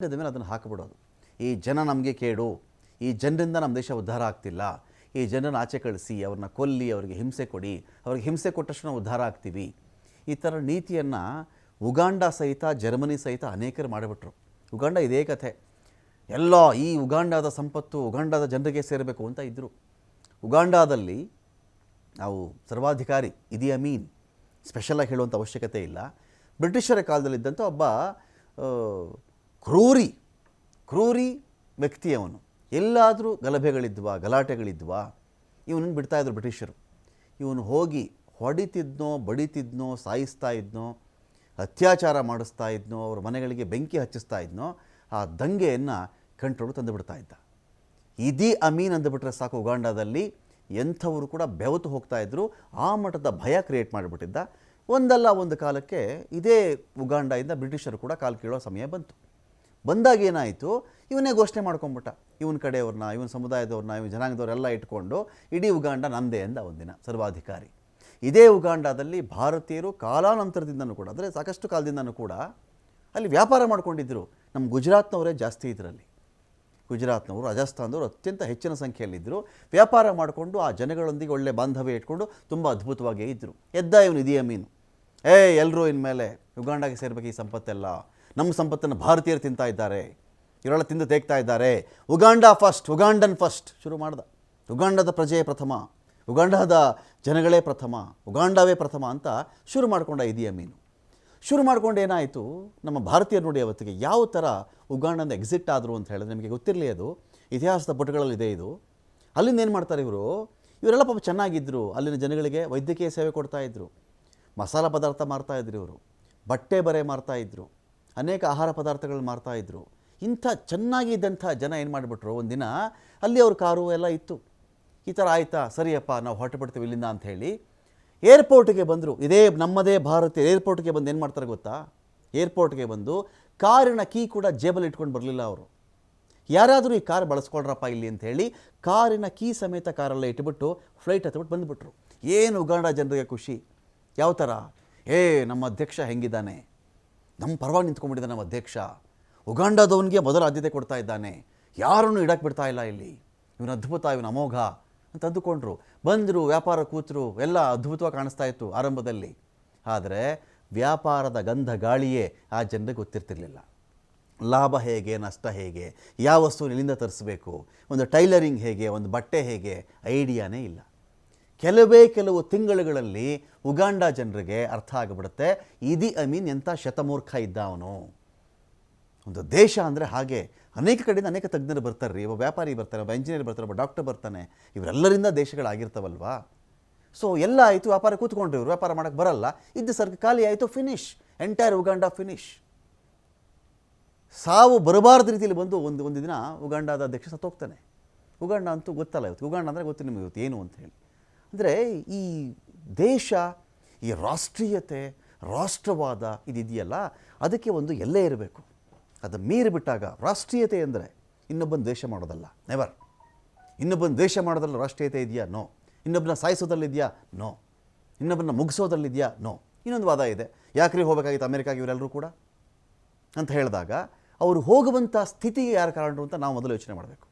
ಮೇಲೆ ಅದನ್ನು ಹಾಕಿಬಿಡೋದು. ಈ ಜನ ನಮಗೆ ಕೇಡು, ಈ ಜನರಿಂದ ನಮ್ಮ ದೇಶ ಉದ್ಧಾರ ಆಗ್ತಿಲ್ಲ, ಈ ಜನರನ್ನು ಆಚೆ ಕಳಿಸಿ ಅವ್ರನ್ನ ಕೊಲ್ಲಿ, ಅವರಿಗೆ ಹಿಂಸೆ ಕೊಡಿ, ಅವ್ರಿಗೆ ಹಿಂಸೆ ಕೊಟ್ಟಷ್ಟು ನಾವು ಉದ್ಧಾರ ಆಗ್ತೀವಿ. ಈ ಥರ ನೀತಿಯನ್ನು ಉಗಾಂಡ ಸಹಿತ ಜರ್ಮನಿ ಸಹಿತ ಅನೇಕರು ಮಾಡಿಬಿಟ್ರು. ಉಗಾಂಡ ಇದೇ ಕಥೆ. ಎಲ್ಲ ಈ ಉಗಾಂಡಾದ ಸಂಪತ್ತು ಉಗಾಂಡಾದ ಜನರಿಗೆ ಸೇರಬೇಕು ಅಂತ ಇದ್ದರು. ಉಗಾಂಡಾದಲ್ಲಿ ನಾವು ಸರ್ವಾಧಿಕಾರಿ ಇದಿ ಅಮೀನ್ ಸ್ಪೆಷಲಾಗಿ ಹೇಳುವಂಥ ಅವಶ್ಯಕತೆ ಇಲ್ಲ. ಬ್ರಿಟಿಷರ ಕಾಲದಲ್ಲಿದ್ದಂಥ ಒಬ್ಬ ಕ್ರೂರಿ ವ್ಯಕ್ತಿಯವನು. ಎಲ್ಲಾದರೂ ಗಲಭೆಗಳಿದ್ವಾ, ಗಲಾಟೆಗಳಿದ್ವಾ, ಇವನನ್ನು ಬಿಡ್ತಾಯಿದ್ರು ಬ್ರಿಟಿಷರು. ಇವನು ಹೋಗಿ ಹೊಡಿತಿದ್ನೋ, ಬಡಿತಿದ್ನೋ, ಸಾಯಿಸ್ತಾ ಇದ್ನೋ, ಅತ್ಯಾಚಾರ ಮಾಡಿಸ್ತಾ ಇದ್ನೋ, ಅವ್ರ ಮನೆಗಳಿಗೆ ಬೆಂಕಿ ಹಚ್ಚಿಸ್ತಾ ಇದ್ನೋ, ಆ ದಂಗೆಯನ್ನು ಕಂಟ್ರೋಲ್ ತಂದುಬಿಡ್ತಾ ಇದ್ದ. ಇದಿ ಅಮೀನ್ ಅಂದುಬಿಟ್ರೆ ಸಾಕು, ಉಗಾಂಡಾದಲ್ಲಿ ಎಂಥವರು ಕೂಡ ಬೆವತು ಹೋಗ್ತಾಯಿದ್ರು. ಆ ಮಟ್ಟದ ಭಯ ಕ್ರಿಯೇಟ್ ಮಾಡಿಬಿಟ್ಟಿದ್ದ. ಒಂದಲ್ಲ ಒಂದು ಕಾಲಕ್ಕೆ ಇದೇ ಉಗಾಂಡದಿಂದ ಬ್ರಿಟಿಷರು ಕೂಡ ಕಾಲು ಕೀಳೋ ಸಮಯ ಬಂತು. ಬಂದಾಗ ಏನಾಯಿತು, ಇವನೇ ಘೋಷಣೆ ಮಾಡ್ಕೊಂಬಿಟ್ಟ. ಇವನ ಕಡೆಯವ್ರನ್ನ, ಇವನ ಸಮುದಾಯದವ್ರನ್ನ, ಇವನ ಜನಾಂಗದವರೆಲ್ಲ ಇಟ್ಕೊಂಡು ಇಡೀ ಉಗಾಂಡ ನಮ್ಮದೇ ಅಂದ ಒಂದಿನ ಸರ್ವಾಧಿಕಾರಿ. ಇದೇ ಉಗಾಂಡಾದಲ್ಲಿ ಭಾರತೀಯರು ಕಾಲಾನಂತರದಿಂದನೂ ಕೂಡ, ಅಂದರೆ ಸಾಕಷ್ಟು ಕಾಲದಿಂದನೂ ಕೂಡ ಅಲ್ಲಿ ವ್ಯಾಪಾರ ಮಾಡ್ಕೊಂಡಿದ್ದರು. ನಮ್ಮ ಗುಜರಾತ್ನವರೇ ಜಾಸ್ತಿ ಇದರಲ್ಲಿ. ಗುಜರಾತ್ನವರು, ರಾಜಸ್ಥಾನದವರು ಅತ್ಯಂತ ಹೆಚ್ಚಿನ ಸಂಖ್ಯೆಯಲ್ಲಿದ್ದರು. ವ್ಯಾಪಾರ ಮಾಡಿಕೊಂಡು ಆ ಜನಗಳೊಂದಿಗೆ ಒಳ್ಳೆ ಬಾಂಧವ್ಯ ಇಟ್ಕೊಂಡು ತುಂಬ ಅದ್ಭುತವಾಗಿಯೇ ಇದ್ದರು. ಎದ್ದ ಇವನು ಇದಿ ಅಮೀನ್, ಎಲ್ಲರೂ ಇನ್ಮೇಲೆ ಉಗಾಂಡಾಗೆ ಸೇರ್ಬೇಕು, ಈ ಸಂಪತ್ತೆಲ್ಲ ನಮ್ಮ ಸಂಪತ್ತನ್ನು ಭಾರತೀಯರು ತಿಂತಾ ಇದ್ದಾರೆ, ಇವರೆಲ್ಲ ತಿಂದು ತೆಗ್ತಾ ಇದ್ದಾರೆ, ಉಗಾಂಡಾ ಫಸ್ಟ್, ಉಗಾಂಡನ್ ಫಸ್ಟ್ ಶುರು ಮಾಡ್ದ. ಉಗಾಂಡದ ಪ್ರಜೆಯೇ ಪ್ರಥಮ, ಉಗಾಂಡಾದ ಜನಗಳೇ ಪ್ರಥಮ, ಉಗಾಂಡವೇ ಪ್ರಥಮ ಅಂತ ಶುರು ಮಾಡಿಕೊಂಡ ಇದಿ ಅಮೀನು. ಶುರು ಮಾಡ್ಕೊಂಡು ಏನಾಯಿತು, ನಮ್ಮ ಭಾರತೀಯರು ನೋಡಿ ಅವತ್ತಿಗೆ ಯಾವ ಥರ ಉಗಾಂಡದಿಂದ ಎಕ್ಸಿಟ್ ಆದರು ಅಂತ ಹೇಳಿದ್ರೆ ನಿಮಗೆ ಗೊತ್ತಿರಲಿ. ಅದು ಇತಿಹಾಸದ ಪುಟಗಳಲ್ಲಿದೆ. ಇದು ಅಲ್ಲಿಂದ ಏನು ಮಾಡ್ತಾರೆ ಇವರೆಲ್ಲ ಪಾಪ ಚೆನ್ನಾಗಿದ್ದರು. ಅಲ್ಲಿನ ಜನಗಳಿಗೆ ವೈದ್ಯಕೀಯ ಸೇವೆ ಕೊಡ್ತಾಯಿದ್ರು, ಮಸಾಲ ಪದಾರ್ಥ ಮಾರ್ತಾಯಿದ್ರು, ಇವರು ಬಟ್ಟೆ ಬರೆ ಮಾರ್ತಾಯಿದ್ರು, ಅನೇಕ ಆಹಾರ ಪದಾರ್ಥಗಳು ಮಾರ್ತಾಯಿದ್ರು. ಇಂಥ ಚೆನ್ನಾಗಿದ್ದಂಥ ಜನ ಏನು ಮಾಡಿಬಿಟ್ರು, ಒಂದಿನ ಅಲ್ಲಿ ಅವ್ರ ಕಾರು ಎಲ್ಲ ಇತ್ತು. ಈ ಥರ ಆಯಿತಾ, ಸರಿಯಪ್ಪ ನಾವು ಹೊರಟುಬಿಡ್ತೀವಿ ಇಲ್ಲಿಂದ ಅಂಥೇಳಿ ಏರ್ಪೋರ್ಟ್ಗೆ ಬಂದರು. ಇದೇ ನಮ್ಮದೇ ಭಾರತೀಯ ಏರ್ಪೋರ್ಟ್ಗೆ ಬಂದು ಏನು ಮಾಡ್ತಾರೆ ಗೊತ್ತಾ, ಏರ್ಪೋರ್ಟ್ಗೆ ಬಂದು ಕಾರಿನ ಕೀ ಕೂಡ ಜೇಬಲ್ಲಿ ಇಟ್ಕೊಂಡು ಬರಲಿಲ್ಲ ಅವರು. ಯಾರಾದರೂ ಈ ಕಾರ್ ಬಳಸ್ಕೊಳ್ರಪ್ಪ ಇಲ್ಲಿ ಅಂಥೇಳಿ ಕಾರಿನ ಕೀ ಸಮೇತ ಕಾರಲ್ಲೇ ಇಟ್ಬಿಟ್ಟು ಫ್ಲೈಟ್ ಹತ್ಬಿಟ್ಟು ಬಂದುಬಿಟ್ರು. ಏನು ಉಗಾಂಡ ಜನರಿಗೆ ಖುಷಿ. ಯಾವ ಥರ, ನಮ್ಮ ಅಧ್ಯಕ್ಷ ಹೆಂಗಿದ್ದಾನೆ, ನಮ್ಮ ಪರವಾಗಿ ನಿಂತ್ಕೊಂಡ್ಬಿಟ್ಟಿದ್ದಾನೆ ನಮ್ಮ ಅಧ್ಯಕ್ಷ, ಉಗಾಂಡದವನಿಗೆ ಮೊದಲ ಆದ್ಯತೆ ಕೊಡ್ತಾ ಇದ್ದಾನೆ, ಯಾರನ್ನು ಇಡಕ್ಕೆ ಬಿಡ್ತಾ ಇಲ್ಲ ಇಲ್ಲಿ, ಇವನು ಅದ್ಭುತ, ಇವನು ಅಮೋಘ ಅಂತ ಅಂದುಕೊಂಡ್ರು. ಬಂದರು, ವ್ಯಾಪಾರ ಕೂತರು, ಎಲ್ಲ ಅದ್ಭುತವಾಗಿ ಕಾಣಿಸ್ತಾ ಇತ್ತು ಆರಂಭದಲ್ಲಿ. ಆದರೆ ವ್ಯಾಪಾರದ ಗಂಧ ಗಾಳಿಯೇ ಆ ಜನರಿಗೆ ಗೊತ್ತಿರ್ತಿರ್ಲಿಲ್ಲ. ಲಾಭ ಹೇಗೆ, ನಷ್ಟ ಹೇಗೆ, ಯಾವ ವಸ್ತು ಎಲ್ಲಿಂದ ತರಿಸ್ಬೇಕು, ಒಂದು ಟೈಲರಿಂಗ್ ಹೇಗೆ, ಒಂದು ಬಟ್ಟೆ ಹೇಗೆ, ಐಡಿಯಾನೇ ಇಲ್ಲ. ಕೆಲವು ತಿಂಗಳುಗಳಲ್ಲಿ ಉಗಾಂಡ ಜನರಿಗೆ ಅರ್ಥ ಆಗಿಬಿಡುತ್ತೆ, ಇದಿ ಅಮೀನ್ ಎಂಥ ಶತಮೂರ್ಖ ಇದ್ದ ಅವನು. ಒಂದು ದೇಶ ಅಂದರೆ ಹಾಗೆ. ಅನೇಕ ಕಡೆಯಿಂದ ಅನೇಕ ತಜ್ಞರು ಬರ್ತಾರೆ ರೀ. ಒಬ್ಬ ವ್ಯಾಪಾರಿ ಬರ್ತಾನೆ, ಒಬ್ಬ ಇಂಜಿನಿಯರ್ ಬರ್ತಾರೆ, ಒಬ್ಬ ಡಾಕ್ಟರ್ ಬರ್ತಾನೆ. ಇವರೆಲ್ಲರಿಂದ ದೇಶಗಳಾಗಿರ್ತವಲ್ವಾ. ಸೊ ಎಲ್ಲ ಆಯಿತು, ವ್ಯಾಪಾರ ಕೂತ್ಕೊಂಡ್ರು. ಇವರು ವ್ಯಾಪಾರ ಮಾಡೋಕ್ಕೆ ಬರಲ್ಲ, ಇದ್ದು ಸರ್ಕಾರ ಖಾಲಿ ಆಯಿತು, ಫಿನಿಶ್, ಎಂಟೈರ್ ಉಗಾಂಡ ಫಿನಿಶ್. ಸಾವು ಬರಬಾರ್ದು ರೀತಿಯಲ್ಲಿ ಬಂದು ಒಂದು ದಿನ ಉಗಾಂಡಾದ ಅಧ್ಯಕ್ಷ ಸತ್ತೋಗ್ತಾನೆ. ಉಗಾಂಡ ಅಂತೂ ಗೊತ್ತಲ್ಲ ಇವತ್ತು, ಉಗಾಂಡ ಅಂದರೆ ಗೊತ್ತು ನಿಮಗೆ ಇವತ್ತು ಏನು ಅಂತ ಹೇಳಿ. ಅಂದರೆ ಈ ದೇಶ, ಈ ರಾಷ್ಟ್ರೀಯತೆ, ರಾಷ್ಟ್ರವಾದ ಇದೆಯಲ್ಲ, ಅದಕ್ಕೆ ಒಂದು ಎಲ್ಲೇ ಇರಬೇಕು. ಅದು ಮೀರಿಬಿಟ್ಟಾಗ ರಾಷ್ಟ್ರೀಯತೆ ಅಂದರೆ ಇನ್ನೊಬ್ಬನ ದ್ವೇಷ ಮಾಡೋದಲ್ಲ, ನೆವರ್. ಇನ್ನೊಬ್ಬನ ದ್ವೇಷ ಮಾಡೋದ್ರಲ್ಲಿ ರಾಷ್ಟ್ರೀಯತೆ ಇದೆಯಾ? ನೋ. ಇನ್ನೊಬ್ಬನ ಸಾಯಿಸೋದಲ್ಲಿದೆಯಾ? ನೋ. ಇನ್ನೊಬ್ಬನ ಮುಗಿಸೋದಲ್ಲಿದೆಯಾ? ನೋ. ಇನ್ನೊಂದು ವಾದ ಇದೆ, ಯಾಕ್ರಿ ಹೋಗಬೇಕಾಗಿತ್ತು ಅಮೆರಿಕಾಗೆ ಇವರೆಲ್ಲರೂ ಕೂಡ ಅಂತ ಹೇಳಿದಾಗ ಅವರು ಹೋಗುವಂಥ ಸ್ಥಿತಿಗೆ ಯಾರು ಕಾರಣರು ಅಂತ ನಾವು ಮೊದಲು ಯೋಚನೆ ಮಾಡಬೇಕು.